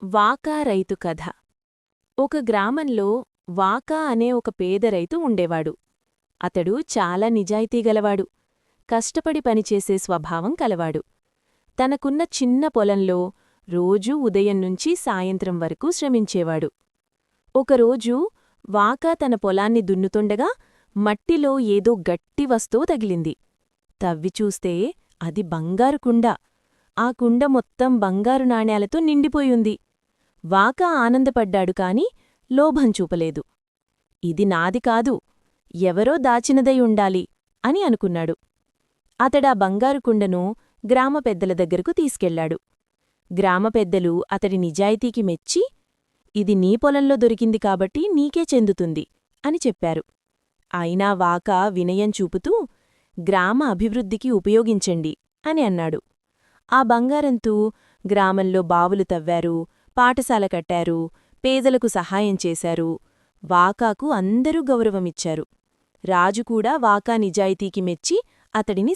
వాకా రైతు కథ. ఒక గ్రామంలో వాకా అనే ఒక పేద రైతు ఉండేవాడు. అతడు చాలా నిజాయితీగలవాడు, కష్టపడి పనిచేసే స్వభావం కలవాడు. తనకున్న చిన్న పొలంలో రోజూ ఉదయం నుంచి సాయంత్రం వరకు శ్రమించేవాడు. ఒకరోజు వాకా తన పొలాన్ని దున్నుతుండగా మట్టిలో ఏదో గట్టి వస్తువు తగిలింది. తవ్వి చూస్తే అది బంగారు కుండ. ఆ కుండ మొత్తం బంగారు నాణేలతో నిండిపోయుంది. వాకా ఆనందపడ్డాడు కాని లోభం చూపలేదు. ఇది నాది కాదు, ఎవరో దాచినదై ఉండాలి అని అనుకున్నాడు. అతడా బంగారు కుండను గ్రామ పెద్దల దగ్గరకు తీసుకెళ్లాడు. గ్రామ పెద్దలు అతడి నిజాయితీకి మెచ్చి, ఇది నీ పొలంలో దొరికింది కాబట్టి నీకే చెందుతుంది అని చెప్పారు. అయినా వాకా వినయం చూపుతూ, గ్రామ అభివృద్ధికి ఉపయోగించండి అని అన్నాడు. ఆ బంగారంతో గ్రామంలో బావులు తవ్వారు, పాఠశాల కట్టారు, పేదలకు సహాయం చేశారు. వాకాకు అందరూ గౌరవమిచ్చారు. రాజుకూడా వాకా నిజాయితీకి మెచ్చి అతడిని